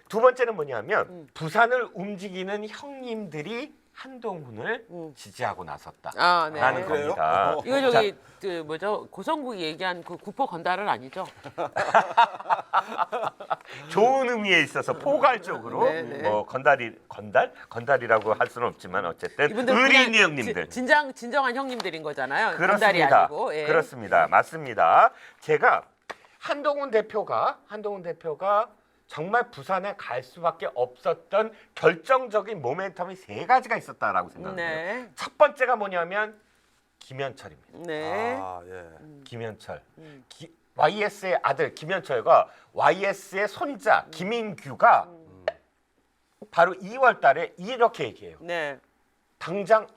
두 번째는 뭐냐면 부산을 움직이는 형님들이 한동훈을 지지하고 나섰다. 아, 네. 라는 그래요? 겁니다. 이거 저기 그 뭐죠? 고성국이 얘기한 그 구포 건달은 아니죠? 좋은 의미에 있어서 포괄적으로 네, 네. 뭐 건달이라고 할 수는 없지만 어쨌든 이분들 의리인 그냥 형님들. 진정한 형님들인 거잖아요. 건달이 그렇습니다. 아니고. 예. 그렇습니다. 맞습니다. 제가 한동훈 대표가 정말 부산에 갈 수밖에 없었던 결정적인 모멘텀이 세 가지가 있었다라고 생각해요. 네. 첫 번째가 뭐냐면 김현철입니다. 네. 아, 예. 김현철. YS의 아들 김현철과 YS의 손자 김인규가 바로 2월 달에 이렇게 얘기해요. 네. 당장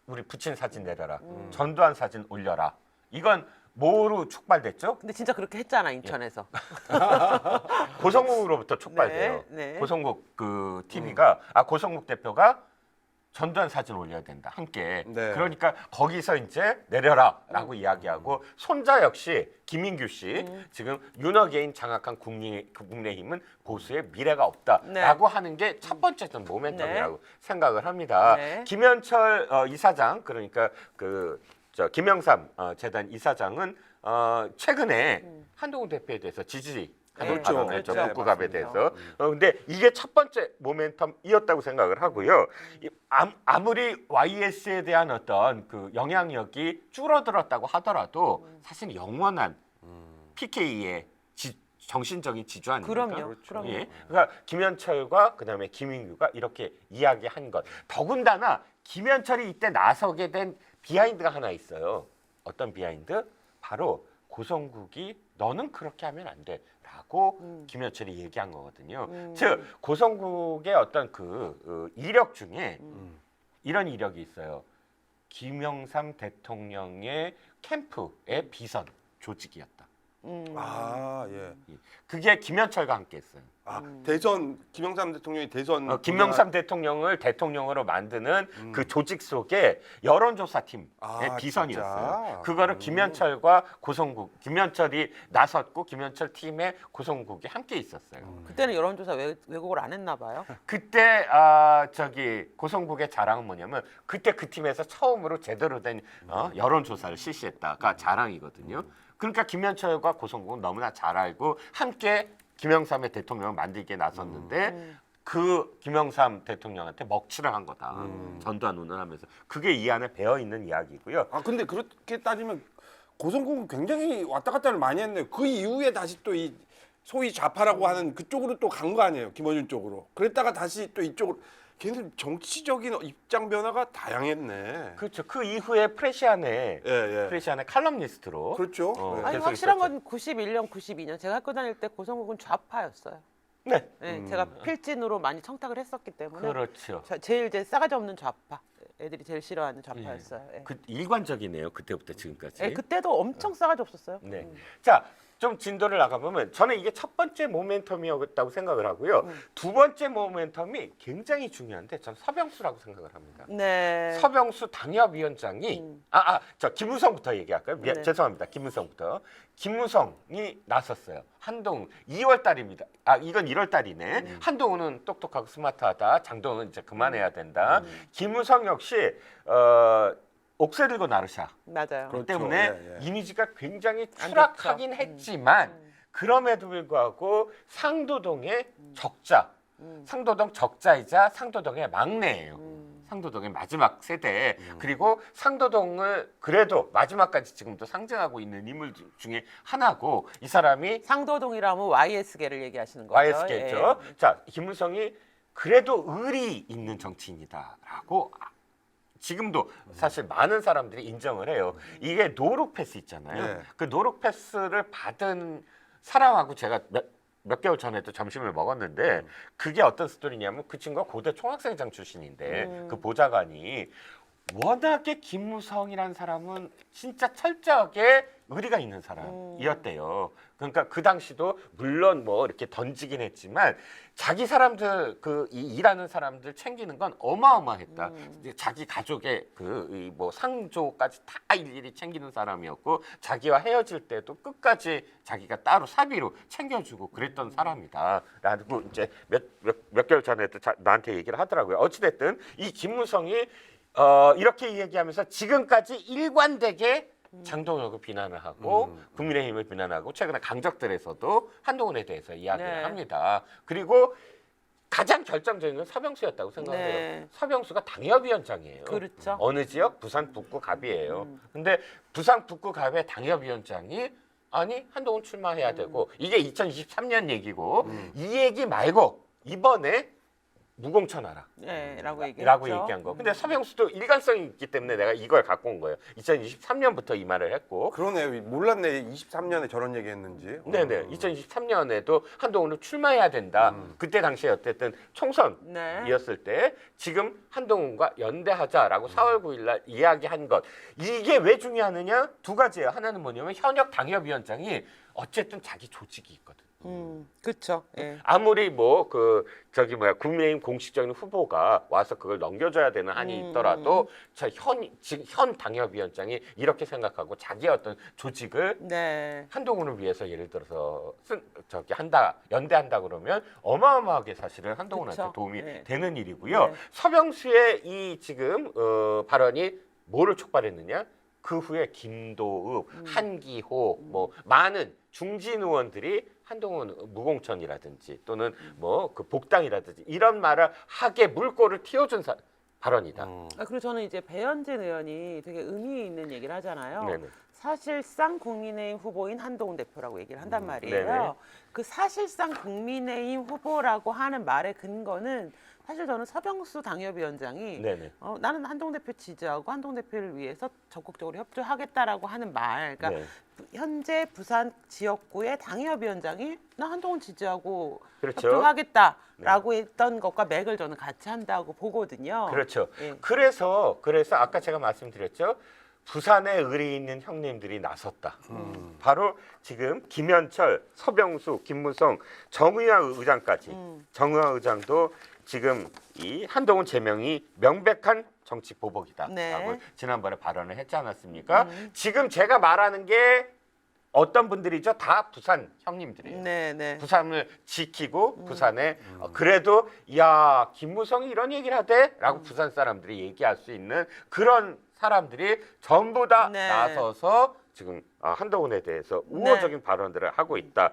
우리 부친 사진 내려라. 전두환 사진 올려라. 이건 뭐로 촉발됐죠? 근데 진짜 그렇게 했잖아, 인천에서. 고성국으로부터 촉발돼요. 네, 네. 고성국 그 TV가 고성국 대표가 전두환 사진 올려야 된다. 함께. 네. 그러니까 거기서 이제 내려라라고 이야기하고 손자 역시 김인규 씨 지금 윤어게인 장악한 국민의힘은 보수의 미래가 없다라고 하는 게 첫 번째 전 모멘텀이라고 생각을 합니다. 네. 김현철 이사장 그러니까 김영삼 재단 이사장은 최근에 한동훈 대표에 대해서 지지하는 그렇죠. 발언을 했죠. 그렇죠. 북구갑에 맞습니다. 대해서. 근데 이게 첫 번째 모멘텀이었다고 생각을 하고요. 아무리 YS에 대한 어떤 그 영향력이 줄어들었다고 하더라도 사실 영원한 PK의 정신적인 지주 아닙니까? 그럼요. 그렇죠. 그럼요. 예. 그러니까 김현철과 그다음에 김인규가 이렇게 이야기한 것. 더군다나 김현철이 이때 나서게 된 비하인드가 하나 있어요. 어떤 비하인드? 바로 고성국이 너는 그렇게 하면 안 돼라고 김현철이 얘기한 거거든요. 즉 고성국의 어떤 그 이력 중에 이런 이력이 있어요. 김영삼 대통령의 캠프의 비선 조직이었다. 아, 예. 그게 김현철과 함께했어요. 아, 대선 김영삼 대통령이 대선 김영삼 대통령을 대통령으로 만드는 그 조직 속에 여론조사 팀의 비선이었어요. 진짜? 그거를 김현철과 김현철이 나섰고 김현철 팀에 고성국이 함께 있었어요. 그때는 여론조사 왜곡을 안 했나 봐요. 그때 고성국의 자랑은 뭐냐면 그때 그 팀에서 처음으로 제대로 된 여론조사를 실시했다가 자랑이거든요. 그러니까 김현철과 고성국은 너무나 잘 알고 함께 김영삼의 대통령을 만들게 나섰는데 그 김영삼 대통령한테 먹칠을 한 거다. 전두환 운운하면서 그게 이 안에 배어 있는 이야기고요. 아, 근데 그렇게 따지면 고성국은 굉장히 왔다 갔다를 많이 했네요. 그 이후에 다시 또 이 소위 좌파라고 하는 그쪽으로 또 간 거 아니에요. 김어준 쪽으로. 그랬다가 다시 또 이쪽으로. 걔는 정치적인 입장 변화가 다양했네. 그렇죠. 그 이후에 프레시안의 예. 칼럼니스트로 그렇죠. 아니 계속 확실한 있었죠. 건 91년, 92년 제가 학교 다닐 때 고성국은 좌파였어요. 네. 네, 제가 필진으로 많이 청탁을 했었기 때문에 그렇죠. 제일 이제 싸가지 없는 좌파. 애들이 제일 싫어하는 좌파였어요. 예. 그 일관적이네요. 그때부터 지금까지. 예, 그때도 엄청 싸가지 없었어요. 네. 자, 좀 진도를 나가보면 저는 이게 첫 번째 모멘텀이었다고 생각을 하고요. 두 번째 모멘텀이 굉장히 중요한데 전 서병수라고 생각을 합니다. 네. 서병수 당협위원장이 김무성부터 얘기할까요? 네. 죄송합니다. 김무성부터. 김무성이 나섰어요. 한동훈 2월 달입니다. 이건 1월 달이네. 한동훈은 똑똑하고 스마트하다. 장동훈은 이제 그만해야 된다. 김무성 역시 옥새 들고 나르샤. 맞아요. 그렇기 때문에 예. 이미지가 굉장히 안 추락하긴 좋죠. 했지만 그럼에도 불구하고 상도동의 적자, 상도동 적자이자 상도동의 막내예요. 상도동의 마지막 세대 그리고 상도동을 그래도 마지막까지 지금도 상징하고 있는 인물 중에 하나고 이 사람이 상도동이라면 YS계를 얘기하시는 거죠. YS겠죠. 예. 자, 김무성이 그래도 의리 있는 정치인이다라고 지금도 사실 많은 사람들이 인정을 해요. 이게 노룩 패스 있잖아요. 네. 그 노룩 패스를 받은 사람하고 제가 몇 개월 전에도 점심을 먹었는데 그게 어떤 스토리냐면 그 친구가 고대 총학생장 출신인데 그 보좌관이 워낙에 김무성이라는 사람은 진짜 철저하게 의리가 있는 사람이었대요. 그러니까 그 당시도 물론 뭐 이렇게 던지긴 했지만 자기 사람들 이 일하는 사람들 챙기는 건 어마어마했다. 이제 자기 가족의 그 뭐 상조까지 다 일일이 챙기는 사람이었고 자기와 헤어질 때도 끝까지 자기가 따로 사비로 챙겨주고 그랬던 사람이다라고 이제 몇 개월 전에도 나한테 얘기를 하더라고요. 어찌됐든 이 김무성이 이렇게 얘기하면서 지금까지 일관되게 장동혁을 비난을 하고 국민의힘을 비난하고 최근에 강적들에서도 한동훈에 대해서 이야기를 네. 합니다. 그리고 가장 결정적인 건 서병수였다고 생각해요. 네. 서병수가 당협위원장이에요. 그렇죠. 어느 지역? 부산 북구 갑이에요. 근데 부산 북구 갑의 당협위원장이 아니 한동훈 출마해야 되고 이게 2023년 얘기고 이 얘기 말고 이번에 무공천하라. 네, 라고 라고 얘기했죠. 얘기한 거. 근데 서병수도 일관성이 있기 때문에 내가 이걸 갖고 온 거예요. 2023년부터 이 말을 했고. 그러네. 몰랐네. 23년에 저런 얘기했는지. 네네. 2023년에도 한동훈은 출마해야 된다. 그때 당시에 어쨌든 총선이었을 네. 때 지금 한동훈과 연대하자라고 4월 9일 날 이야기한 것. 이게 왜 중요하느냐? 두 가지예요. 하나는 뭐냐면 현역 당협위원장이 어쨌든 자기 조직이 있거든. 그렇죠. 예. 아무리 국민의힘 공식적인 후보가 와서 그걸 넘겨줘야 되는 한이 있더라도 지금 현 당협위원장이 이렇게 생각하고 자기의 어떤 조직을 네. 한동훈을 위해서 예를 들어서 연대한다 그러면 어마어마하게 사실은 한동훈한테 그쵸. 도움이 네. 되는 일이고요. 네. 서병수의 이 지금 발언이 뭐를 촉발했느냐? 그 후에 김도읍, 한기호, 뭐 많은 중진 의원들이 한동훈 무공천이라든지 또는 뭐 그 복당이라든지 이런 말을 하게 물꼬를 틔워준 발언이다. 그리고 저는 이제 배현진 의원이 되게 의미 있는 얘기를 하잖아요. 네네. 사실상 국민의힘 후보인 한동훈 대표라고 얘기를 한단 말이에요. 네네. 그 사실상 국민의힘 후보라고 하는 말의 근거는 사실 저는 서병수 당협위원장이 네네. 나는 한동훈 대표 지지하고 한동훈 대표를 위해서 적극적으로 협조하겠다라고 하는 말. 그러니까 네. 현재 부산 지역구의 당협위원장이 나 한동훈 지지하고 그렇죠. 협조하겠다라고 했던 것과 맥을 저는 같이 한다고 보거든요. 그렇죠. 예. 그래서 아까 제가 말씀드렸죠. 부산에 의리 있는 형님들이 나섰다. 바로 지금 김현철, 서병수, 김무성, 정의화 의장까지. 정의화 의장도 지금 이 한동훈 제명이 명백한 정치 보복이다라고 네. 지난번에 발언을 했지 않았습니까? 지금 제가 말하는 게 어떤 분들이죠? 다 부산 형님들이에요. 네, 네. 부산을 지키고 부산에 그래도 야 김무성이 이런 얘기를 하대라고 부산 사람들이 얘기할 수 있는 그런 사람들이 전부 다 네. 나서서 지금 한동훈에 대해서 우호적인 발언들을 하고 있다.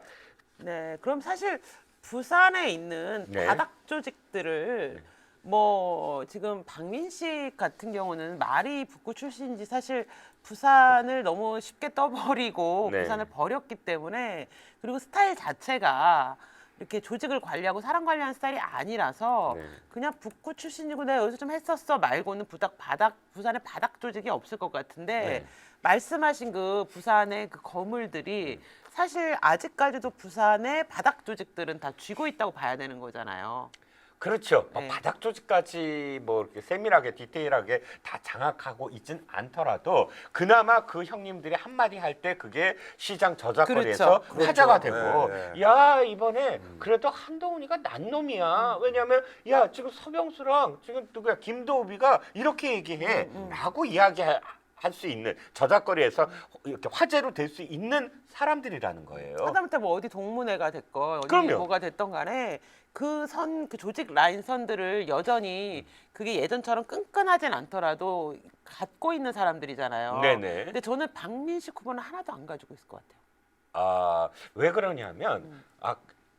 네, 그럼 사실 부산에 있는 네. 바닥 조직들을 뭐 지금 박민식 같은 경우는 말이 북구 출신인지 사실 부산을 너무 쉽게 떠버리고 네. 부산을 버렸기 때문에 그리고 스타일 자체가 이렇게 조직을 관리하고 사람 관리하는 스타일이 아니라서 네. 그냥 북구 출신이고 내가 여기서 좀 했었어 말고는 부산의 바닥 조직이 없을 것 같은데 네. 말씀하신 그 부산의 그 거물들이 사실 아직까지도 부산의 바닥 조직들은 다 쥐고 있다고 봐야 되는 거잖아요. 그렇죠. 네. 바닥 조직까지 뭐 이렇게 세밀하게 디테일하게 다 장악하고 있진 않더라도 그나마 그 형님들이 한마디 할 때 그게 시장 저작거리에서 그렇죠. 화제가 그렇죠. 되고 네. 야 이번에 그래도 한동훈이가 난 놈이야. 왜냐하면 야 지금 서병수랑 지금 누구야 김도우비가 이렇게 얘기해 라고 이야기할 수 있는 저작거리에서 이렇게 화제로 될 수 있는 사람들이라는 거예요. 하다못해 뭐 어디 동문회가 됐건 어디 그럼요. 뭐가 됐던 간에 그 조직 라인 선들을 여전히 그게 예전처럼 끈끈하진 않더라도 갖고 있는 사람들이잖아요. 네네. 근데 저는 박민식 후보는 하나도 안 가지고 있을 것 같아요. 왜 그러냐면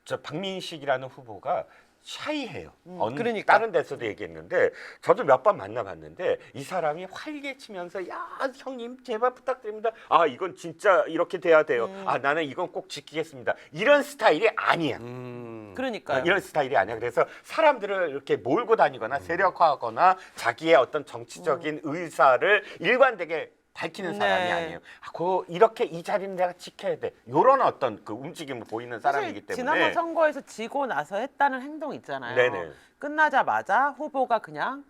저 박민식이라는 후보가 샤이해요. 그러니까. 다른 데서도 얘기했는데 저도 몇 번 만나봤는데 이 사람이 활개치면서 야 형님 제발 부탁드립니다. 이건 진짜 이렇게 돼야 돼요. 나는 이건 꼭 지키겠습니다. 이런 스타일이 아니야. 그러니까요. 이런 스타일이 아니야. 그래서 사람들을 이렇게 몰고 다니거나 세력화하거나 자기의 어떤 정치적인 의사를 일관되게 밝히는 사람이 네. 아니에요. 이렇게 이 자리는 내가 지켜야 돼. 이런 어떤 그 움직임을 보이는 사람이기 때문에. 지난번 선거에서 지고 나서 했다는 행동 있잖아요. 네네. 끝나자마자 후보가 그냥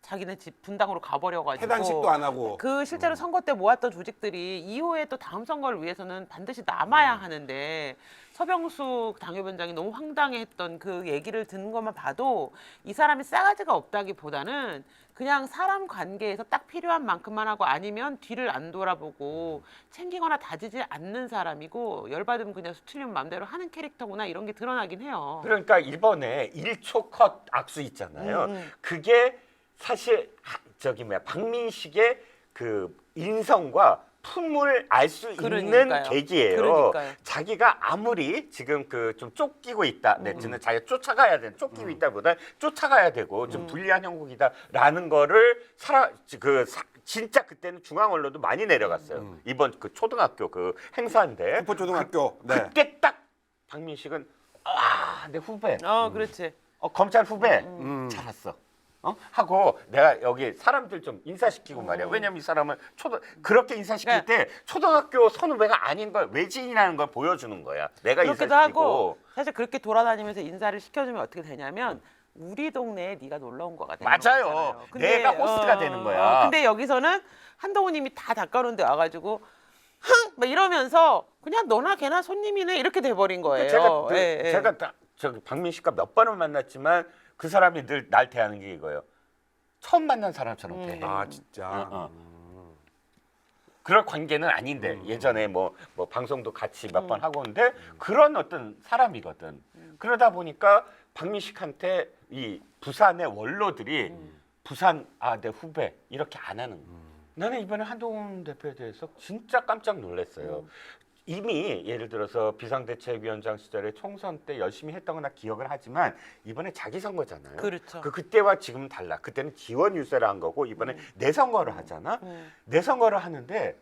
자기네 집 분당으로 가버려가지고 해단식도 안 하고. 그 실제로 선거 때 모았던 조직들이 이후에 또 다음 선거를 위해서는 반드시 남아야 하는데 서병수 당협위원장이 너무 황당해했던 그 얘기를 듣는 것만 봐도 이 사람이 싸가지가 없다기보다는 그냥 사람 관계에서 딱 필요한 만큼만 하고 아니면 뒤를 안 돌아보고 챙기거나 다지지 않는 사람이고 열받으면 그냥 수틀리면 마음대로 하는 캐릭터구나 이런 게 드러나긴 해요. 그러니까 이번에 1초 컷 악수 있잖아요. 그게 사실 박민식의 그 인성과 품을 알 수 있는 그러니까요. 계기예요. 그러니까요. 자기가 아무리 지금 그 좀 쫓기고 있다, 내지는 자기가 쫓아가야 되는 쫓기고 있다보다 쫓아가야 되고 좀 불리한 형국이다라는 거를 진짜 그때는 중앙 언론도 많이 내려갔어요. 이번 그 초등학교 그 행사인데 후포초등학교. 네. 그때 딱 박민식은 내 후배, 그렇지. 검찰 후배 잘 왔어. 하고 내가 여기 사람들 좀 인사시키고 말이야. 왜냐면 이 사람은 그렇게 인사시킬 때 초등학교 선후배가 아닌 걸 외지인이라는 걸 보여주는 거야. 내가 그렇기도 인사시키고. 하고 사실 그렇게 돌아다니면서 인사를 시켜주면 어떻게 되냐면 우리 동네에 네가 놀러 온 거가 되는 맞아요. 거잖아요. 내가 호스트가 되는 거야. 근데 여기서는 한동훈님이 다 닦아놓은데 와가지고 막 이러면서 그냥 너나 걔나 손님이네 이렇게 돼버린 거예요. 제가 저기 박민식과 몇 번을 만났지만 그 사람이 늘 날 대하는 게 이거예요. 처음 만난 사람처럼 대해. 아 진짜. 그럴 관계는 아닌데 예전에 뭐 방송도 같이 몇 번 하고 있는데 그런 어떤 사람이거든. 그러다 보니까 박민식한테 이 부산의 원로들이 부산 내 후배 이렇게 안 하는 거야. 나는 이번에 한동훈 대표에 대해서 진짜 깜짝 놀랐어요. 이미 예를 들어서 비상대책위원장 시절에 총선 때 열심히 했던 거나 기억을 하지만 이번에 자기 선거잖아요. 그렇죠. 그때와 지금은 달라. 그때는 지원 유세를 한 거고 이번에 내선거를 하잖아. 내선거를 하는데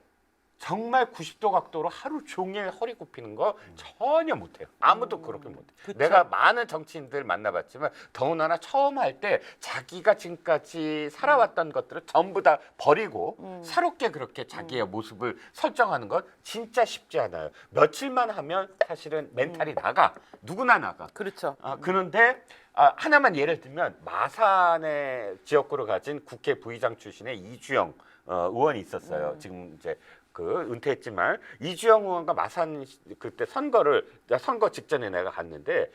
정말 90도 각도로 하루 종일 허리 굽히는 거 전혀 못해요. 아무도 그렇게 못해. 그쵸. 내가 많은 정치인들 만나봤지만 더군다나 처음 할 때 자기가 지금까지 살아왔던 것들을 전부 다 버리고 새롭게 그렇게 자기의 모습을 설정하는 건 진짜 쉽지 않아요. 며칠만 하면 사실은 멘탈이 나가. 누구나 나가. 그렇죠. 그런데 하나만 예를 들면 마산의 지역구를 가진 국회 부의장 출신의 이주영 의원이 있었어요. 지금 이제 은퇴했지만 이주영 의원과 마산 그때 선거 직전에 내가 갔는데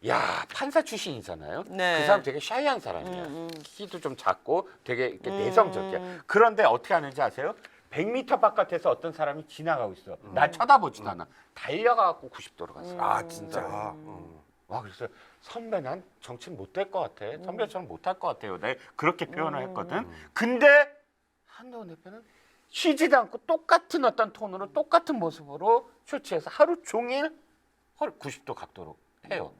야 판사 출신이잖아요. 네. 그 사람 되게 샤이한 사람이야. 키도 좀 작고 되게 이렇게 내성적이야. 그런데 어떻게 하는지 아세요? 100m 바깥에서 어떤 사람이 지나가고 있어. 날 쳐다보지도 않아. 달려가고 90도로 갔어. 아 진짜. 와 그래서 선배 난 정치 못될 것 같아. 선배처럼 못할 것 같아요. 내가 그렇게 표현을 했거든. 근데 한동훈 대표는 쉬지도 않고 똑같은 어떤 톤으로 똑같은 모습으로 쇼츠에서 하루 종일 90도 각도로 해요.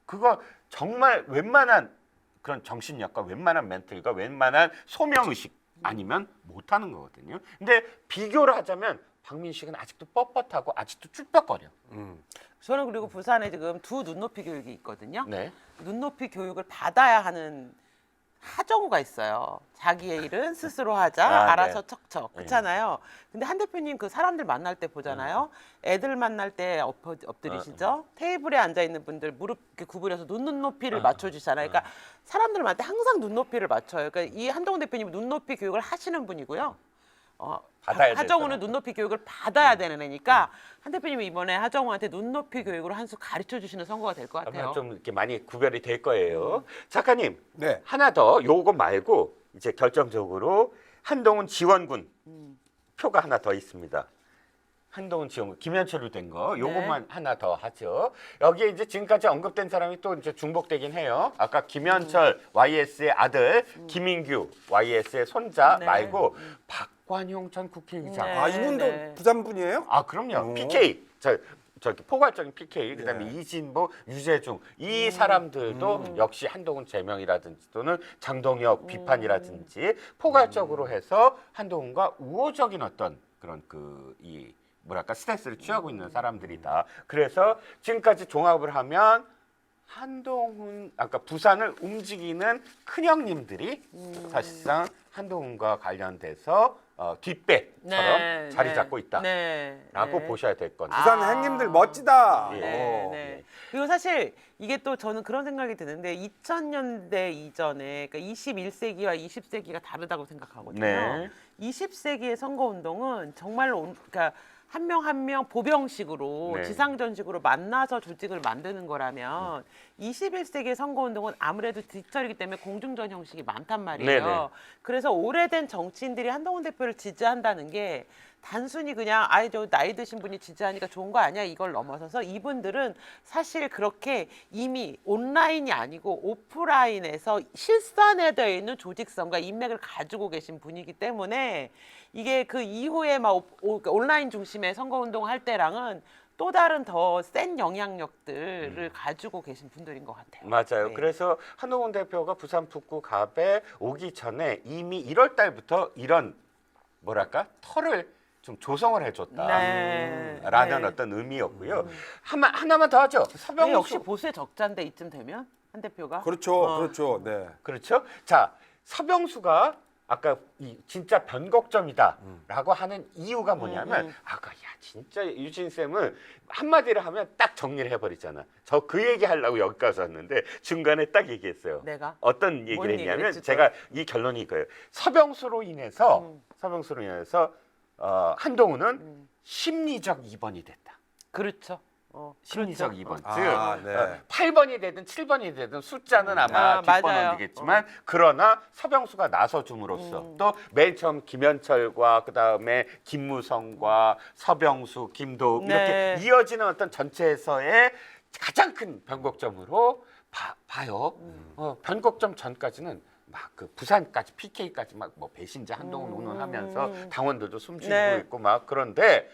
그거 정말 웬만한 그런 정신력과 웬만한 멘틀과 웬만한 소명의식 아니면 못하는 거거든요. 근데 비교를 하자면 박민식은 아직도 뻣뻣하고 아직도 쭈뼛거려. 저는 그리고 부산에 지금 두 눈높이 교육이 있거든요. 네. 눈높이 교육을 받아야 하는 하정우가 있어요. 자기의 일은 스스로 하자. 알아서 네. 척척. 그렇잖아요. 근데 한 대표님 그 사람들 만날 때 보잖아요. 애들 만날 때 엎드리시죠. 테이블에 앉아 있는 분들 무릎 이렇게 구부려서 눈높이를 맞춰주시잖아요. 그러니까 사람들 만날 때 항상 눈높이를 맞춰요. 그러니까 이 한동훈 대표님 눈높이 교육을 하시는 분이고요. 받아야 하정우는 되잖아. 눈높이 교육을 받아야 되는 애니까 한 대표님이 이번에 하정우한테 눈높이 교육으로 한 수 가르쳐 주시는 선거가 될 것 아마 같아요. 좀 이렇게 많이 구별이 될 거예요. 작가님, 네. 하나 더 요거 말고 이제 결정적으로 한동훈 지원군 표가 하나 더 있습니다. 한동훈 지원군 김현철로 된 거 요것만 하나 더 하죠. 여기에 이제 지금까지 언급된 사람이 또 이제 중복되긴 해요. 아까 김현철 YS의 아들 김인규 YS의 손자 네. 말고 박관용 전 국회의장. 네. 아 이분도 부산 분이에요? 그럼요. 오. PK 저기 포괄적인 PK 그다음에 네. 이진보 유재중 이 사람들도 역시 한동훈 제명이라든지 또는 장동혁 비판이라든지 포괄적으로 해서 한동훈과 우호적인 어떤 그런 뭐랄까 스탠스를 취하고 있는 사람들이다. 그래서 지금까지 종합을 하면 한동훈 아까 부산을 움직이는 큰형님들이 사실상 한동훈과 관련돼서 뒷배처럼 자리 잡고 있다라고 네. 보셔야 될 건데. 부산 행님들 멋지다. 예. 네, 어. 네. 그리고 사실 이게 또 저는 그런 생각이 드는데 2000년대 이전에 그러니까 21세기와 20세기가 다르다고 생각하거든요. 네. 20세기의 선거운동은 정말로 그러니까 한 명 한 명 보병식으로 네. 지상전식으로 만나서 조직을 만드는 거라면 21세기의 선거운동은 아무래도 디지털이기 때문에 공중전 형식이 많단 말이에요. 네네. 그래서 오래된 정치인들이 한동훈 대표를 지지한다는 게 단순히 그냥 아이 저 나이 드신 분이 지지하니까 좋은 거 아니야 이걸 넘어서서 이분들은 사실 그렇게 이미 온라인이 아니고 오프라인에서 실산화되어 있는 조직성과 인맥을 가지고 계신 분이기 때문에 이게 그 이후에 막 온라인 중심의 선거운동 할 때랑은 또 다른 더 센 영향력들을 가지고 계신 분들인 것 같아요. 맞아요. 네. 그래서 한동훈 대표가 부산 북구 갑에 오기 전에 이미 1월 달부터 이런 뭐랄까 털을 좀 조성을 해줬다라는 네. 어떤 의미였고요. 하나만 더 하죠. 네, 서병수 역시 보수의 적자인데 이쯤 되면 한 대표가 그렇죠, 어. 그렇죠. 네. 그렇죠. 자, 서병수가 아까 이 진짜 변곡점이다라고 하는 이유가 뭐냐면 아까 야 진짜 유진 쌤은 한마디로 하면 딱 정리를 해버리잖아. 저 그 얘기 하려고 여기까지 왔는데 중간에 딱 얘기했어요. 내가 어떤 얘기를 뭔 얘기를 했냐면 했지, 또? 제가 이 결론이 이거예요. 서병수로 인해서 한동훈은 심리적 입원이 됐다. 그렇죠. 심리적 그렇죠. 입원. 아, 즉 네. 8번이 되든 7번이 되든 숫자는 아마 아, 뒷번은 맞아요. 되겠지만 그러나 서병수가 나서줌으로써 또 맨 처음 김현철과 그다음에 김무성과 서병수, 김도우 네. 이렇게 이어지는 어떤 전체에서의 가장 큰 변곡점으로 봐요. 변곡점 전까지는 막 그 부산까지 PK까지 막 뭐 배신자 한동훈 운운하면서 당원들도 숨쉬고 네. 있고 막 그런데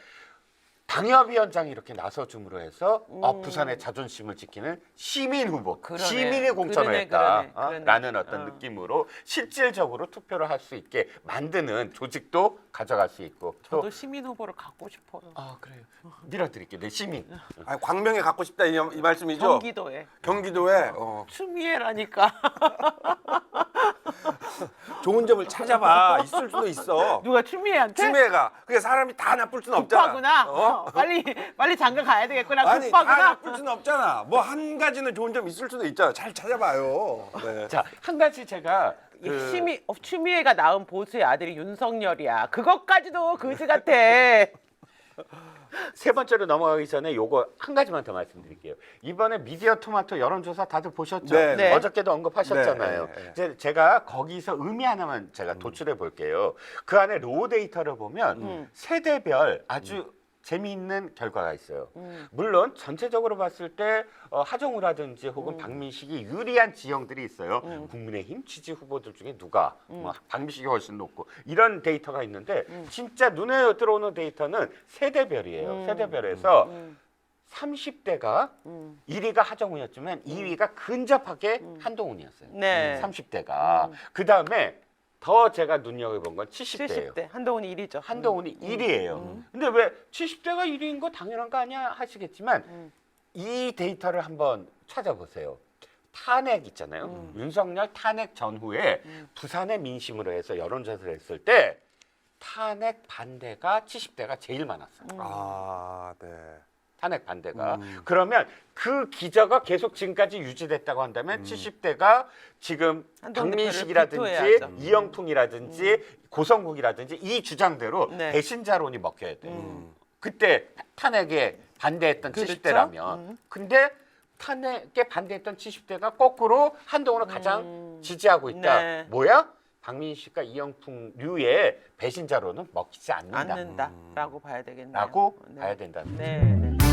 당협위원장이 이렇게 나서줌으로 해서 부산의 자존심을 지키는 시민 후보, 그러네. 시민이 공천을 그러네, 했다. 그러네. 라는 어떤 느낌으로 실질적으로 투표를 할 수 있게 만드는 조직도 가져갈 수 있고 또 저도 시민 후보를 갖고 싶어요. 그래요. 밀어드릴게요. 네, 시민. 아, 광명에 갖고 싶다 이 말씀이죠? 경기도에 경기도에 추미애라니까 좋은 점을 찾아봐. 있을 수도 있어. 누가 추미애한테? 추미애가 그게 사람이 다 나쁠 수는 없잖아. 급하구나. 빨리 장가 가야 되겠구나. 아니 다 급하구나. 나쁠 수는 없잖아. 뭐 한 가지는 좋은 점 있을 수도 있잖아. 잘 찾아봐요. 네. 자, 한 가지 제가 추미애가 낳은 보수의 아들이 윤석열이야. 그것까지도 거지 같아. 세 번째로 넘어가기 전에 요거 한 가지만 더 말씀드릴게요. 이번에 미디어 토마토 여론조사 다들 보셨죠? 네, 네. 어저께도 언급하셨잖아요. 네, 네, 네. 이제 제가 거기서 의미 하나만 제가 도출해 볼게요. 그 안에 로우 데이터를 보면 세대별 아주 재미있는 결과가 있어요. 물론 전체적으로 봤을 때 하정우라든지 혹은 박민식이 유리한 지형들이 있어요. 국민의힘 지지 후보들 중에 누가 뭐 박민식이 훨씬 높고 이런 데이터가 있는데 진짜 눈에 들어오는 데이터는 세대별이에요. 세대별에서 30대가 1위가 하정우였지만 2위가 근접하게 한동훈이었어요. 네. 30대가. 그다음에 더 제가 눈여겨본 건 70대예요. 70대 한동훈이 1위죠. 한동훈이 1위예요. 근데 왜 70대가 1위인 거 당연한 거 아니야 하시겠지만 이 데이터를 한번 찾아보세요. 탄핵 있잖아요. 윤석열 탄핵 전후에 부산의 민심으로 해서 여론조사를 했을 때 탄핵 반대가 70대가 제일 많았어요. 아, 네. 탄핵 반대가. 그러면 그 기저가 계속 지금까지 유지됐다고 한다면 70대가 지금 한동훈 박민식이라든지 대표를 비토해야죠. 이영풍이라든지 고성국이라든지 이 주장대로 네. 배신자론이 먹혀야 돼요. 그때 탄핵에 반대했던 그렇죠? 70대라면. 근데 탄핵에 반대했던 70대가 거꾸로 한동훈을 가장 지지하고 있다. 네. 뭐야? 박민식과 이영풍류의 배신자로는 먹히지 않는다. 않는다라고 봐야 되겠네요. 라고 네. 봐야 된다는 거죠. 네. 네.